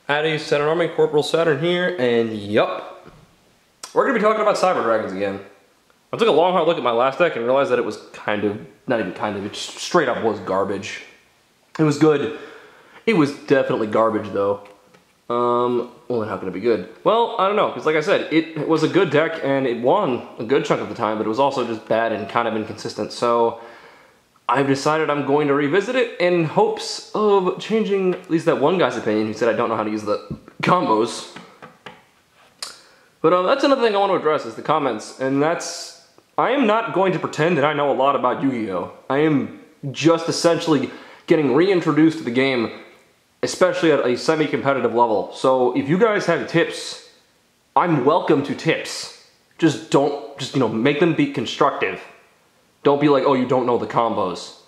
Howdy, Saturn Army, CorporalSaturn here, and yup, we're going to be talking about Cyber Dragons again. I took a long hard look at my last deck and realized that it was not even kind of, it just straight up was garbage. It was good. It was definitely garbage though. Well then how can it be good? Well, I don't know, because like I said, it was a good deck and it won a good chunk of the time, but it was also just bad and kind of inconsistent, so I've decided I'm going to revisit it in hopes of changing at least that one guy's opinion who said I don't know how to use the combos. But that's another thing I want to address is the comments, and that's, I am not going to pretend that I know a lot about Yu-Gi-Oh! I am just essentially getting reintroduced to the game, especially at a semi-competitive level. So if you guys have tips, I'm welcome to tips. Just make them be constructive. Don't be like, oh, you don't know the combos.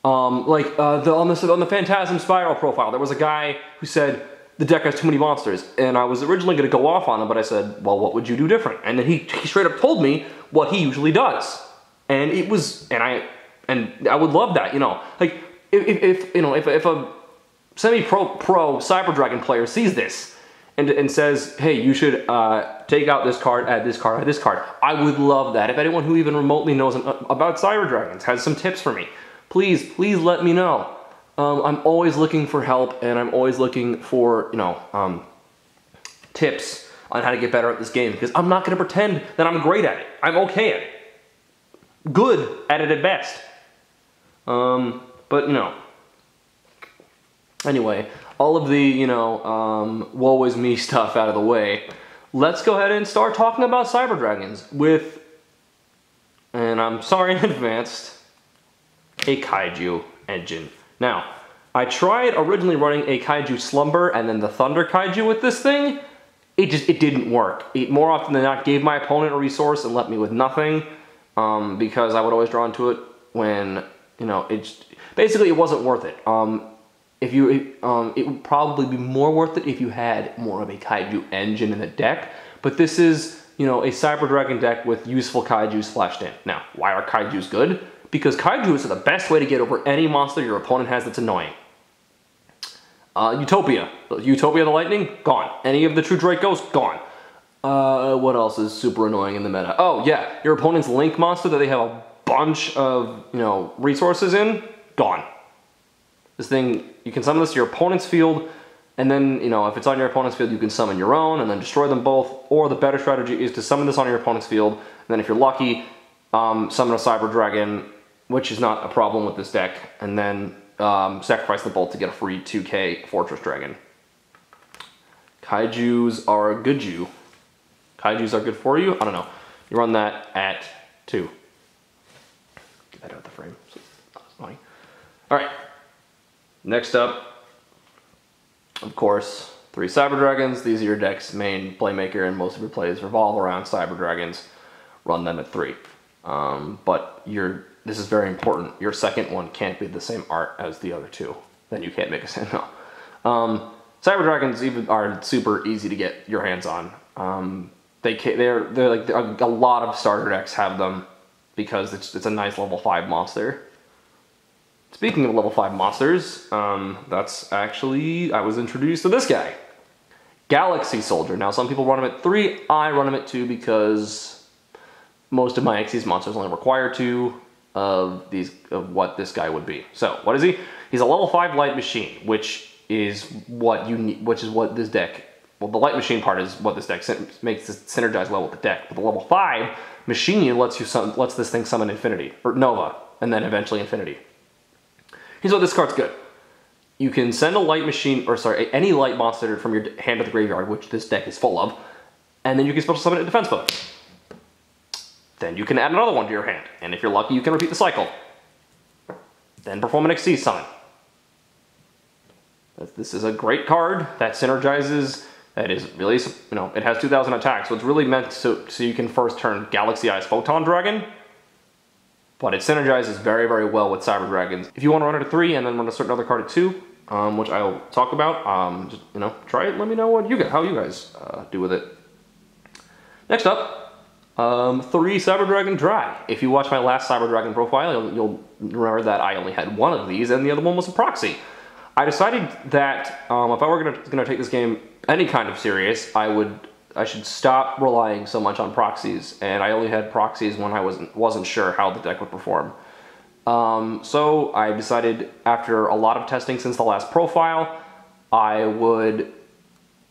On the Phantasm Spiral profile, there was a guy who said, the deck has too many monsters. And I was originally going to go off on him, but I said, well, what would you do different? And then he straight up told me what he usually does. And it was, and I would love that, you know. Like, if a semi-pro Cyber Dragon player sees this, and says, hey, you should take out this card, add this card, add this card. I would love that. If anyone who even remotely knows about Cyber Dragons has some tips for me, please let me know. I'm always looking for help, and I'm always looking for, tips on how to get better at this game, because I'm not going to pretend that I'm great at it. I'm okay at it. Good at it at best. But, anyway, all of the, woe is me stuff out of the way, let's go ahead and start talking about Cyber Dragons with, and I'm sorry in advance, a Kaiju engine. Now, I tried originally running a Kaiju Slumber and then the Thunder Kaiju with this thing. It didn't work. It more often than not gave my opponent a resource and left me with nothing, because I would always draw into it when, basically it wasn't worth it. It would probably be more worth it if you had more of a Kaiju engine in the deck, but this is, a Cyber Dragon deck with useful Kaiju splashed in. Now, why are Kaijus good? Because Kaijus are the best way to get over any monster your opponent has that's annoying. Utopia the Lightning, gone. Any of the True Dracos, gone. What else is super annoying in the meta? Oh yeah, your opponent's Link monster that they have a bunch of, resources in, gone. This thing, you can summon this to your opponent's field, and then, if it's on your opponent's field, you can summon your own, and then destroy them both, or the better strategy is to summon this on your opponent's field, and then if you're lucky, summon a Cyber Dragon, which is not a problem with this deck, and then sacrifice the bolt to get a free 2k Fortress Dragon. Kaijus are good you. Kaijus are good for you? I don't know. You run that at 2. Get that out of the frame. So it's not as annoying. Alright. Next up, of course, 3 Cyber Dragons. These are your deck's main playmaker, and most of your plays revolve around Cyber Dragons. Run them at 3. But this is very important. Your second one can't be the same art as the other 2. Then you can't make a sense. No. Cyber Dragons even are super easy to get your hands on. They're like a lot of starter decks have them because it's a nice level 5 monster. Speaking of level 5 monsters, that's actually, I was introduced to this guy. Galaxy Soldier. Now some people run him at 3, I run him at 2 because most of my Xyz monsters only require 2 of what this guy would be. So, what is he? He's a level 5 light machine, which is what you need, which is what this deck, well, the light machine part is what this deck makes this synergize well with the deck. But the level 5 machine lets this thing summon Infinity, or Nova, and then eventually Infinity. Here's what this card's good. You can send a light machine, or sorry, any light monster from your hand to the graveyard, which this deck is full of, and then you can special summon it in defense mode. Then you can add another one to your hand, and if you're lucky, you can repeat the cycle. Then perform an Xyz summon. This is a great card that synergizes, that is really, it has 2,000 attacks, so it's really meant so you can first turn Galaxy Eyes Photon Dragon, but it synergizes very, very well with Cyber Dragons. If you want to run it at 3 and then run a certain other card at 2, which I'll talk about, just, try it, let me know how you guys do with it. Next up, 3 Cyber Dragon Dry. If you watch my last Cyber Dragon profile, you'll remember that I only had one of these and the other one was a proxy. I decided that if I were gonna take this game any kind of serious, I should stop relying so much on proxies, and I only had proxies when I wasn't sure how the deck would perform. So I decided after a lot of testing since the last profile, I would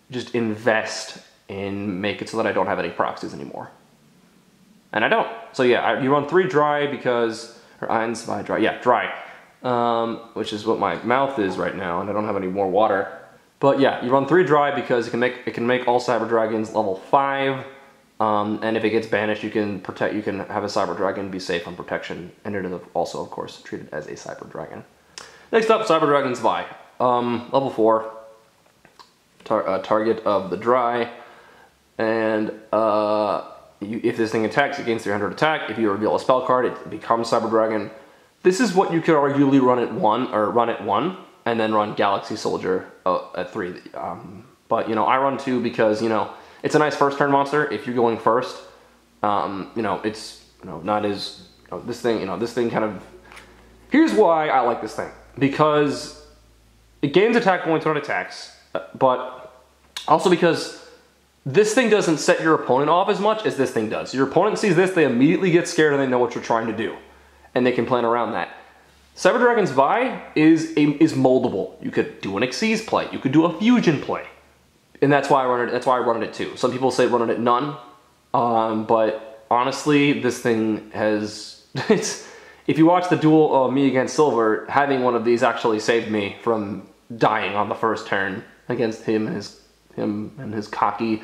just invest and make it so that I don't have any proxies anymore. And I don't. So yeah, you run 3 dry because, or eins by dry, yeah, dry. Which is what my mouth is right now, and I don't have any more water. But yeah, you run 3 dry because it can make all Cyber Dragons level 5. And if it gets banished, you can have a Cyber Dragon be safe on protection, and it is also, of course, treated as a Cyber Dragon. Next up, Cyber Dragon's Vi. Level 4. Target of the dry. And if this thing attacks, it gains 300 attack. If you reveal a spell card, it becomes Cyber Dragon. This is what you could arguably run at 1, and then run Galaxy Soldier at 3. But, you know, I run 2 because, you know, it's a nice first turn monster. If you're going first, you know, it's, you know, not as, you know, this thing kind of, here's why I like this thing. Because it gains attack points when it attacks, but also because this thing doesn't set your opponent off as much as this thing does. Your opponent sees this, they immediately get scared and they know what you're trying to do. And they can plan around that. Cyber Dragon's Vi is moldable. You could do an Xyz play. You could do a Fusion play. And that's why I run it. That's why I run it at 2. Some people say run it at none, but honestly, this thing has. If you watch the duel me against Silver, having one of these actually saved me from dying on the first turn against him and his cocky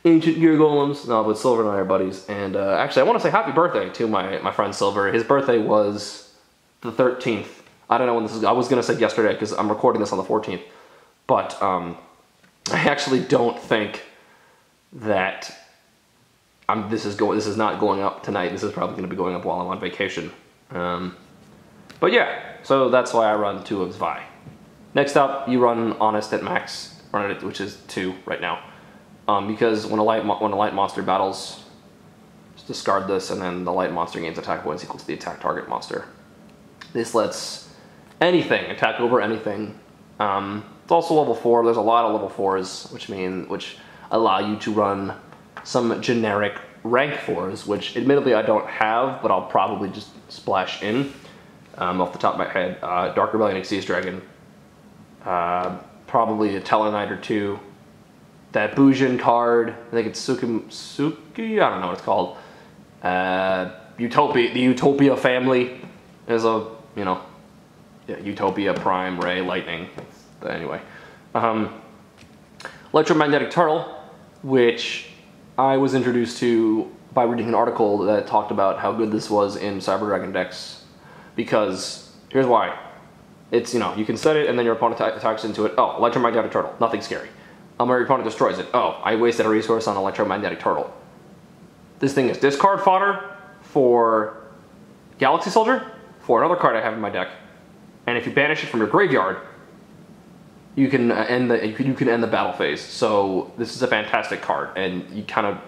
ancient gear golems. No, but Silver and I are buddies. And actually, I want to say happy birthday to my friend Silver. His birthday was the 13th. I don't know when this is. I was gonna say yesterday because I'm recording this on the 14th, but I actually don't think that this is not going up tonight. This is probably going to be going up while I'm on vacation. But yeah, so that's why I run 2 of Vi. Next up, you run Honest at max, which is 2 right now, because when a light monster battles, just discard this, and then the light monster gains attack points equal to the attack target monster. This lets anything attack over anything. It's also level 4. There's a lot of level 4s, which allow you to run some generic rank 4s, which admittedly I don't have, but I'll probably just splash in off the top of my head. Dark Rebellion Xyz Dragon, probably a Tellarknight or 2. That Bujin card, I think it's Suki, I don't know what it's called. The Utopia family is a, you know, yeah, Utopia, Prime, Ray, Lightning. Anyway, Electromagnetic Turtle, which I was introduced to by reading an article that talked about how good this was in Cyber Dragon decks, because here's why. It's, you know, you can set it and then your opponent attacks into it. Oh, Electromagnetic Turtle, nothing scary. Or your opponent destroys it. Oh, I wasted a resource on Electromagnetic Turtle. This thing is discard fodder for Galaxy Soldier, for another card I have in my deck, and if you banish it from your graveyard, you can end the battle phase. So this is a fantastic card, and you kind of,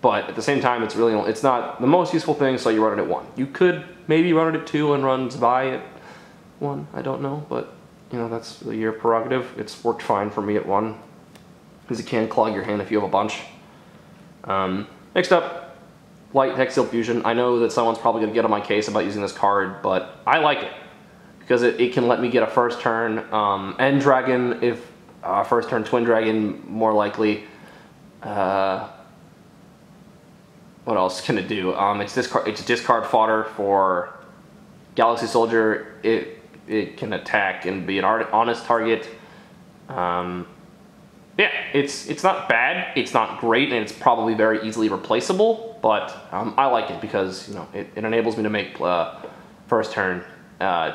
but at the same time, it's not the most useful thing. So you run it at 1. You could maybe run it at 2 and run Vi at 1. I don't know, but you know, that's really your prerogative. It's worked fine for me at 1 because it can clog your hand if you have a bunch. Next up, Light Hexsteel Fusion. I know that someone's probably going to get on my case about using this card, but I like it because it can let me get a first turn End Dragon, if first turn Twin Dragon, more likely. What else can it do? It's discard fodder for Galaxy Soldier. It can attack and be an honest target. Yeah, it's not bad, it's not great, and it's probably very easily replaceable, but I like it because, you know, it enables me to make first turn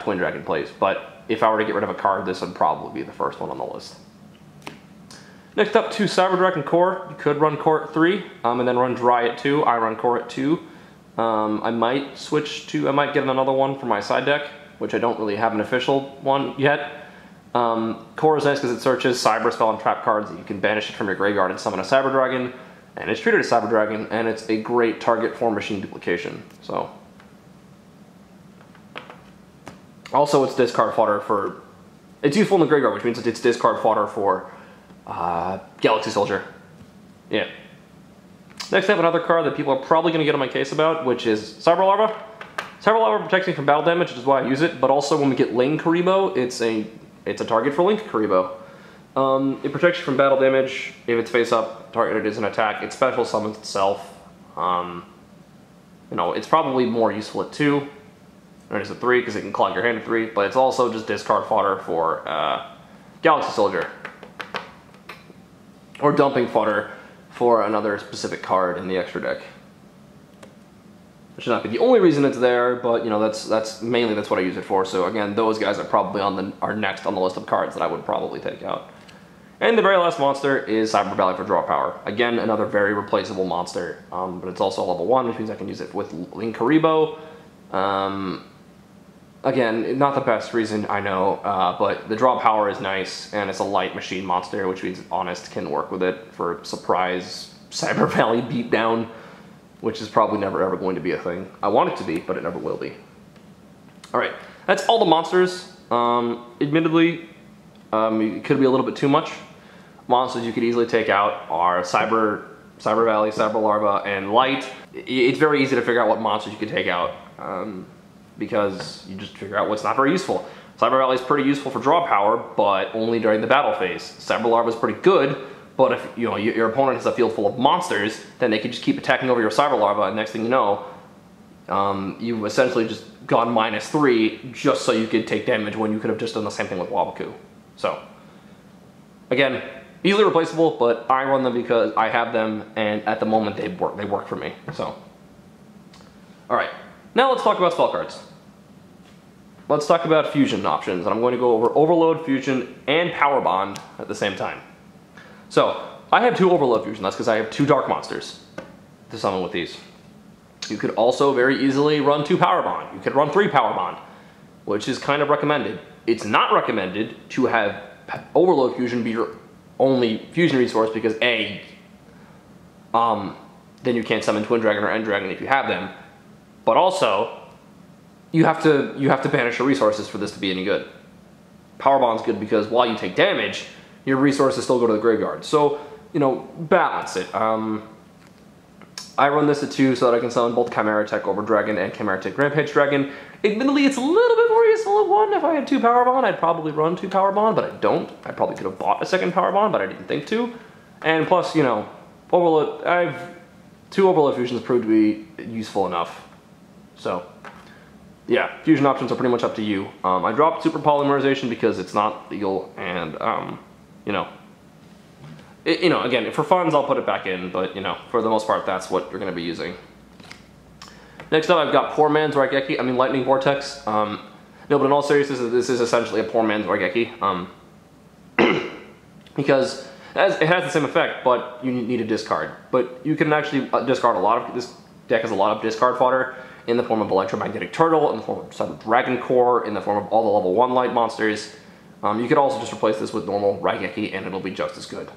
Twin Dragon plays. But if I were to get rid of a card, this would probably be the first one on the list. Next up, to Cyber Dragon Core. You could run Core at 3, and then run Dry at 2. I run Core at 2. I might get another one for my side deck, which I don't really have an official one yet. Core is nice because it searches Cyber Spell and Trap cards. You can banish it from your graveyard and summon a Cyber Dragon, and it's treated as Cyber Dragon, and it's a great target for machine duplication. So, also it's discard fodder for It's useful in the graveyard, which means it's discard fodder for Galaxy Soldier. Yeah. Next I have another card that people are probably going to get on my case about, which is Cyber Larva. Cyber Larva protects me from battle damage, which is why I use it, but also when we get Lane Karibo, it's a target for Link Karibo. It protects you from battle damage. If it's face up, targeted as an attack, it special summons itself. You know, it's probably more useful at 2, or it is at 3, because it can clog your hand at 3, but it's also just discard fodder for Galaxy Soldier. Or dumping fodder for another specific card in the extra deck. It should not be the only reason it's there, but you know, that's mainly what I use it for. So again, those guys are probably are next on the list of cards that I would probably take out. And the very last monster is Cyber Valley for draw power. Again, another very replaceable monster, but it's also level 1, which means I can use it with Link Karibo. Again, not the best reason, I know, but the draw power is nice, and it's a light machine monster, which means Honest can work with it for surprise Cyber Valley beatdown, which is probably never ever going to be a thing. I want it to be, but it never will be. Alright, that's all the monsters. Admittedly, it could be a little bit too much. Monsters you could easily take out are Cyber Valley, Cyber Larva, and Light. It's very easy to figure out what monsters you can take out, because you just figure out what's not very useful. Cyber Valley is pretty useful for draw power, but only during the battle phase. Cyber Larva is pretty good, but if you know your opponent has a field full of monsters, then they can just keep attacking over your Cyber Larva, and next thing you know, you've essentially just gone -3 just so you could take damage when you could have just done the same thing with Waboku. So, again, easily replaceable, but I run them because I have them, and at the moment they work for me. So, all right, now let's talk about spell cards. Let's talk about fusion options, and I'm going to go over Overload, Fusion, and Power Bond at the same time. So, I have 2 Overload Fusion. That's because I have 2 Dark Monsters to summon with these. You could also very easily run 2 Power Bond. You could run 3 Power Bond, which is kind of recommended. It's not recommended to have Overload Fusion be your only fusion resource because A, then you can't summon Twin Dragon or End Dragon if you have them, but also you have to banish your resources for this to be any good. Power Bond's good because while you take damage, your resources still go to the graveyard. So, you know, balance it. I run this at 2 so that I can summon both Chimera Tech Over Dragon and Chimera Tech Rampage Dragon. Admittedly, it's a little bit more useful at 1. If I had 2 Power Bond, I'd probably run 2 Power Bond, but I don't. I probably could have bought a second Power Bond, but I didn't think to. And plus, you know, Overload, 2 Overload Fusions proved to be useful enough. So, yeah, fusion options are pretty much up to you. I dropped Super Polymerization because it's not legal, and, you know, again, for funds, I'll put it back in, but, you know, for the most part, that's what you're going to be using. Next up, I've got Poor Man's Raigeki, Lightning Vortex. No, but in all seriousness, this is essentially a Poor Man's Raigeki. Because it has the same effect, but you need a discard. But you can actually discard a lot of, this deck has a lot of discard fodder in the form of Electromagnetic Turtle, in the form of Cyber Dragon Core, in the form of all the level 1 light monsters. You could also just replace this with normal Raigeki and it'll be just as good.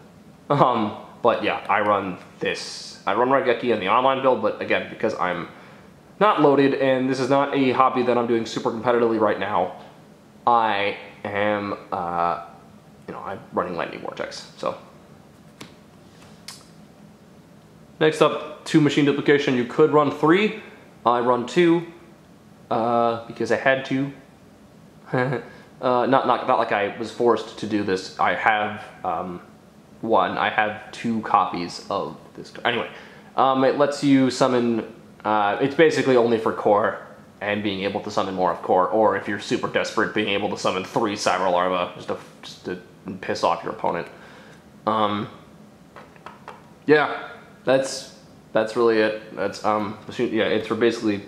But yeah, I run this. I run Raigeki in the online build, but again, because I'm not loaded and this is not a hobby that I'm doing super competitively right now, I am, I'm running Lightning Vortex, so. Next up, 2 Machine Duplication. You could run 3. I run 2, because I had to. Not like I was forced to do this. I have, I have 2 copies of this. Anyway, it lets you summon, it's basically only for core and being able to summon more of core, or if you're super desperate, being able to summon 3 Cyber Larva just to piss off your opponent. Yeah, that's really it. That's yeah, it's for basically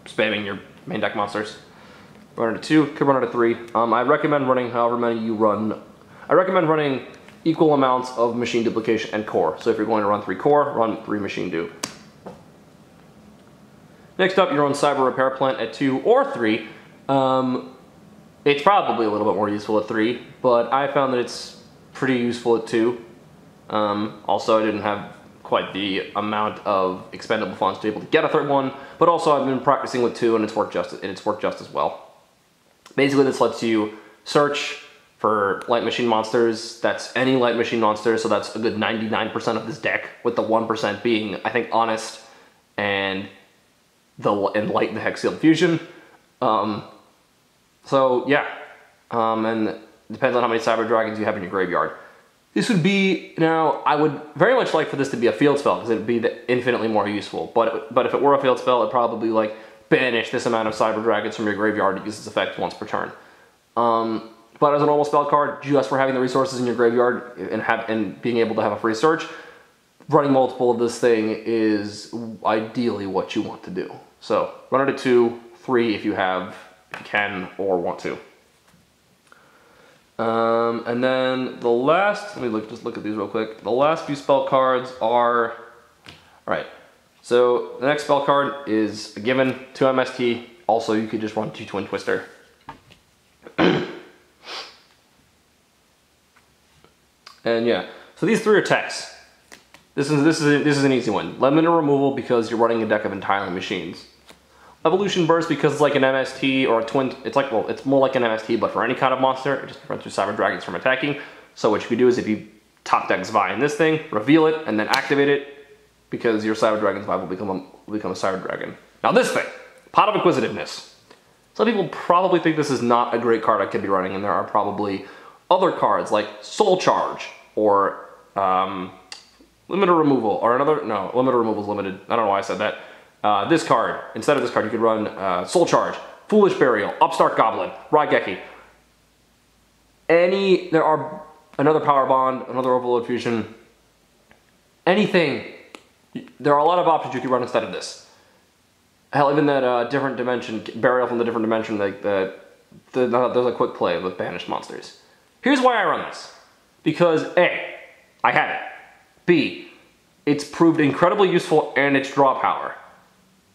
spamming your main deck monsters. Run it at 2, could run it at 3. I recommend running however many you run. I recommend running equal amounts of Machine Duplication and core. So if you're going to run 3 core, run 3 Machine Dupe. Next up, you run Cyber Repair Plant at 2 or 3. It's probably a little bit more useful at 3, but I found that it's pretty useful at 2. Also, I didn't have quite the amount of expendable funds to be able to get a third one, but also I've been practicing with 2 and it's worked just as well. Basically, this lets you search For light machine monsters, that's any light machine monster, so that's a good 99% of this deck, with the 1% being, I think, Honest and Light and the Hex Sealed Fusion. So yeah, and it depends on how many Cyber Dragons you have in your graveyard. This would be, now, I would very much like for this to be a field spell, because it would be infinitely more useful, but if it were a field spell, it'd probably like banish this amount of Cyber Dragons from your graveyard to use its effect once per turn. But as a normal spell card, just for having the resources in your graveyard and being able to have a free search, running multiple of this thing is ideally what you want to do. So run it at 2, 3 if you can or want to. And then the last, let me just look at these real quick. The last few spell cards are, alright, so the next spell card is a given, 2 MST. Also, you could just run 2 Twin Twister. And yeah, so these 3 are techs. This is an easy one. Limited removal because you're running a deck of entirely machines. Evolution Burst because it's like an MST or a twin. It's like, well, it's more like an MST, but for any kind of monster, it just prevents your Cyber Dragons from attacking. So what you could do is if you top deck Zwei in this thing, reveal it, and then activate it, because your Cyber Dragon Zwei will become a Cyber Dragon. Now this thing, Pot of Inquisitiveness. Some people probably think this is not a great card I could be running, and there are probably other cards like Soul Charge or Limited Removal or Limited Removal is limited. I don't know why I said that. This card, instead of this card, you could run Soul Charge, Foolish Burial, Upstart Goblin, Raigeki. There are another Power Bond, another Overload Fusion, anything. There are a lot of options you could run instead of this. Hell, even that different dimension, Burial from the different dimension, like there's a quick play with banished monsters. Here's why I run this. Because A, I have it. B, it's proved incredibly useful and its draw power.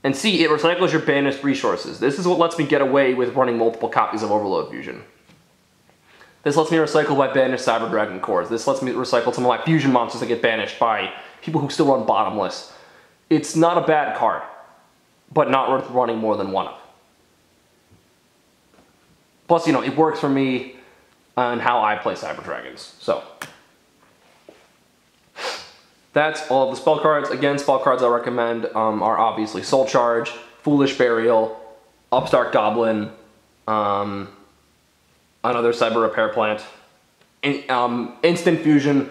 And C, it recycles your banished resources. This is what lets me get away with running multiple copies of Overload Fusion. This lets me recycle my banished Cyber Dragon cores. This lets me recycle some of my fusion monsters that get banished by people who still run Bottomless. It's not a bad card, but not worth running more than one of. Plus, you know, it works for me on how I play Cyber Dragons. So that's all of the spell cards. Again, spell cards I recommend are obviously Soul Charge, Foolish Burial, Upstart Goblin, another Cyber Repair Plant, Instant Fusion,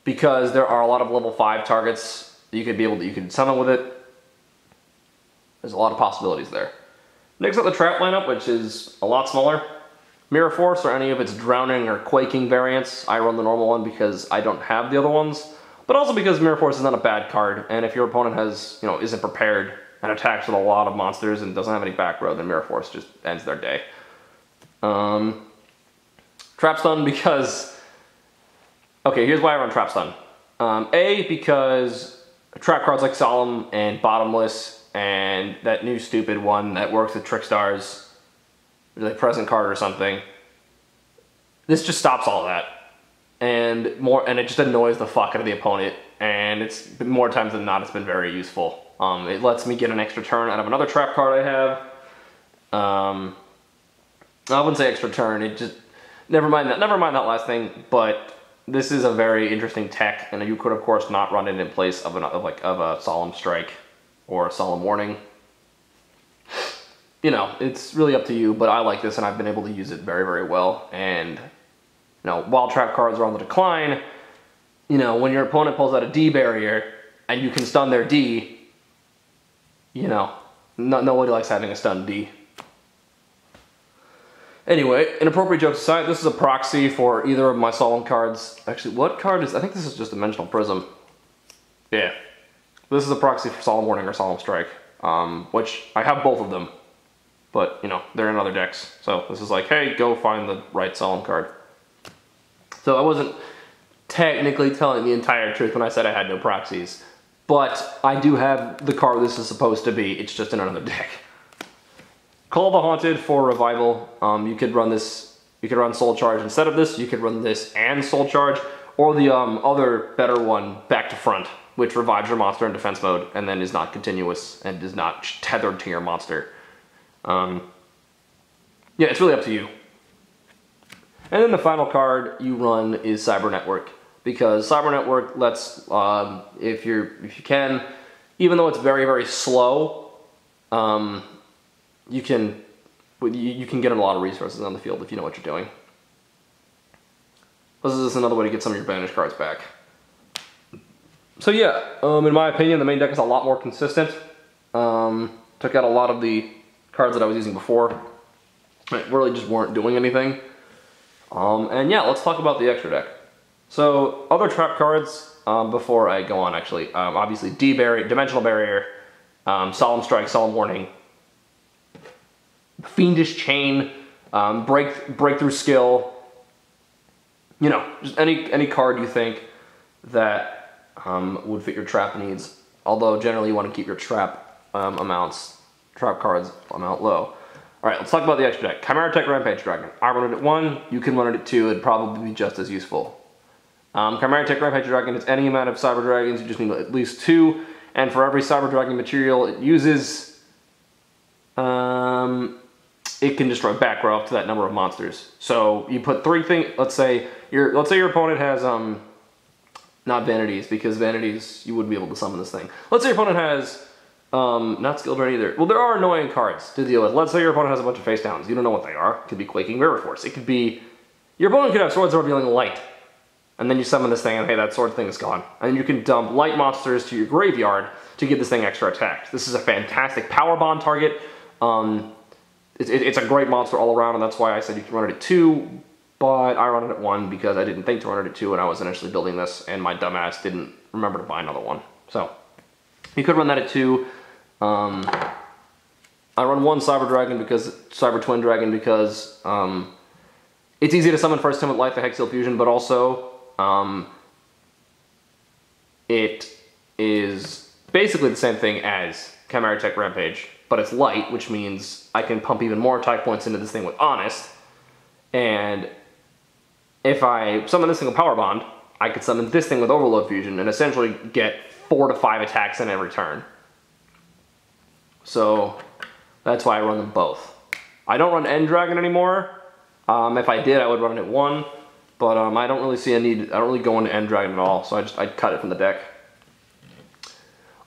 because there are a lot of level 5 targets that you could summon with it. There's a lot of possibilities there. Next up, the trap lineup, which is a lot smaller. Mirror Force or any of its Drowning or Quaking variants. I run the normal one because I don't have the other ones, but also because Mirror Force is not a bad card, and if your opponent isn't prepared and attacks with a lot of monsters and doesn't have any back row, then Mirror Force just ends their day. Trap Stun because, okay, here's why I run Trap Stun. A, because trap cards like Solemn and Bottomless and that new stupid one that works with Trickstars, like Present Card or something, this just stops all that. And it just annoys the fuck out of the opponent, and it's been more times than not, it's been very useful. It lets me get an extra turn out of another trap card I have. I wouldn't say extra turn, it just, never mind that last thing, but this is a very interesting tech, and you could of course not run it in place of a Solemn Strike or a Solemn Warning. You know, it's really up to you, but I like this and I've been able to use it very, very well. And, you know, while trap cards are on the decline, you know, when your opponent pulls out a D barrier and you can stun their D, you know, nobody likes having a stunned D. Anyway, inappropriate jokes aside, this is a proxy for either of my Solemn cards. Actually, what card is, I think this is just Dimensional Prism. Yeah. This is a proxy for Solemn Warning or Solemn Strike, which I have both of them. But, you know, they're in other decks. So this is like, hey, go find the right Solemn card. So I wasn't technically telling the entire truth when I said I had no proxies. But I do have the card this is supposed to be. It's just in another deck. Call of the Haunted for Revival. You could run this, you could run Soul Charge instead of this. You could run this and Soul Charge. Or the other better one, Back to Front, which revives your monster in defense mode and then is not continuous and is not tethered to your monster. Yeah, it's really up to you. And then the final card you run is Cyber Network, because Cyber Network lets, if you can, even though it's very, very slow, you can get a lot of resources on the field if you know what you're doing. This is another way to get some of your banished cards back. So yeah, in my opinion, the main deck is a lot more consistent. Took out a lot of the cards that I was using before. It really just weren't doing anything. And yeah, let's talk about the extra deck. So, other trap cards, before I go on actually, obviously Dimensional Barrier, Solemn Strike, Solemn Warning, Fiendish Chain, Breakthrough Skill, you know, just any card you think that would fit your trap needs. Although generally you want to keep your trap cards amount low. Alright, let's talk about the extra deck. Chimera Tech Rampage Dragon. I run it at 1, you can run it at 2, it'd probably be just as useful. Chimera Tech Rampage Dragon is any amount of Cyber Dragons, you just need at least 2, and for every Cyber Dragon material it uses, it can destroy back row up to that number of monsters. So you put 3 things, let's say your opponent has, not Vanities, because Vanities, you wouldn't be able to summon this thing. Let's say your opponent has, not Skill Drain either. Well, there are annoying cards to deal with. Let's say your opponent has a bunch of face downs. You don't know what they are. It could be Quaking River Force. It could be, your opponent could have Sword Revealing Light. And then you summon this thing and hey, that sword thing is gone. And you can dump light monsters to your graveyard to give this thing extra attacks. This is a fantastic power bond target. It's a great monster all around, and that's why I said you can run it at 2, but I run it at 1 because I didn't think to run it at 2 when I was initially building this, and my dumbass didn't remember to buy another one. So, you could run that at 2. I run 1 Cyber Twin Dragon because it's easy to summon first time with Life the Hexil Fusion, but also it is basically the same thing as Chimera Tech Rampage, but it's light, which means I can pump even more attack points into this thing with Honest, and if I summon this thing with Power Bond, I could summon this thing with Overload Fusion and essentially get 4 to 5 attacks in every turn. So that's why I run them both. I don't run End Dragon anymore. If I did, I would run it at 1, but I don't really see a need. I don't really go into End Dragon at all, so I cut it from the deck.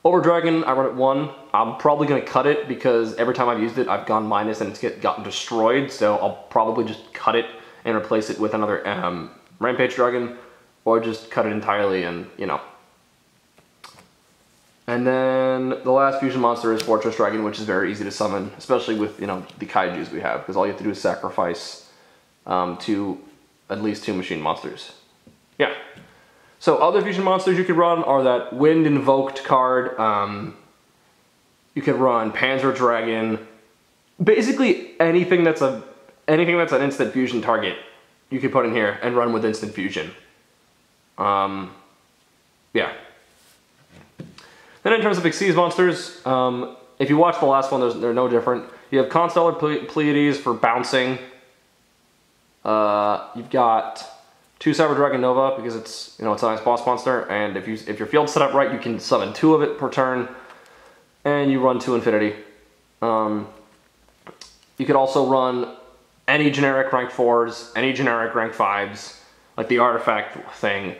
Over Dragon, I run at 1. I'm probably going to cut it because every time I've used it, I've gone minus and it's gotten destroyed, so I'll probably just cut it and replace it with another Rampage Dragon, or just cut it entirely and, you know. And then the last fusion monster is Fortress Dragon, which is very easy to summon, especially with, you know, the Kaijus we have, because all you have to do is sacrifice at least 2 machine monsters. Yeah. So other fusion monsters you could run are that Wind Invoked card. You could run Panzer Dragon. Basically anything that's an instant fusion target, you could put in here and run with instant fusion. Yeah. Then in terms of Xyz monsters, if you watch the last one, they're no different. You have Constellar Pleiades for bouncing. You've got 2 Cyber Dragon Nova because it's, you know, it's a nice boss monster, and if your field's set up right, you can summon 2 of it per turn, and you run 2 Infinity. You could also run any generic rank 4s, any generic rank 5s, like the artifact thing,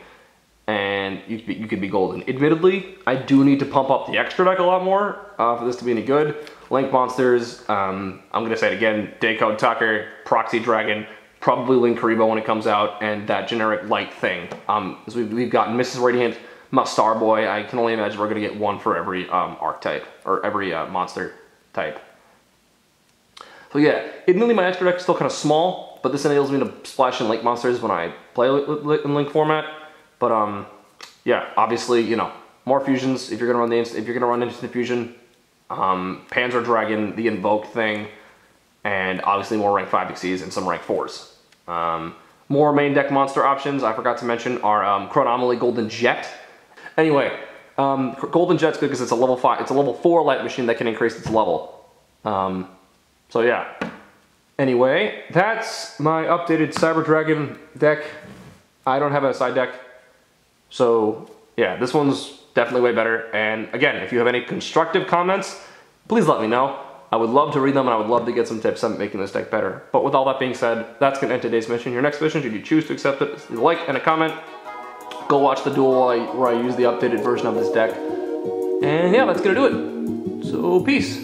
and you could be golden. Admittedly, I do need to pump up the extra deck a lot more for this to be any good. Link monsters, I'm going to say it again, Decode Tucker, Proxy Dragon, probably Link Karibo when it comes out, and that generic light thing. As we've gotten Mrs. Radiant, Mustar Boy. I can only imagine we're going to get 1 for every archetype, or every monster type. So yeah, admittedly my extra deck is still kind of small, but this enables me to splash in Link monsters when I play in Link format. But yeah, obviously, you know, more fusions if you're gonna run instant fusion. Panzer Dragon, the invoked thing, and obviously more rank 5 Xyz and some rank 4s. More main deck monster options I forgot to mention are Chronomaly Golden Jet. Anyway, Golden Jet's good because it's a level 5. It's a level 4 light machine that can increase its level. So yeah. Anyway, that's my updated Cyber Dragon deck. I don't have a side deck. So yeah, this one's definitely way better. And again, if you have any constructive comments, please let me know. I would love to read them, and I would love to get some tips on making this deck better. But with all that being said, that's going to end today's mission. Your next mission, should you choose to accept it, is a like and a comment. Go watch the duel where I use the updated version of this deck. And yeah, that's going to do it. So, peace.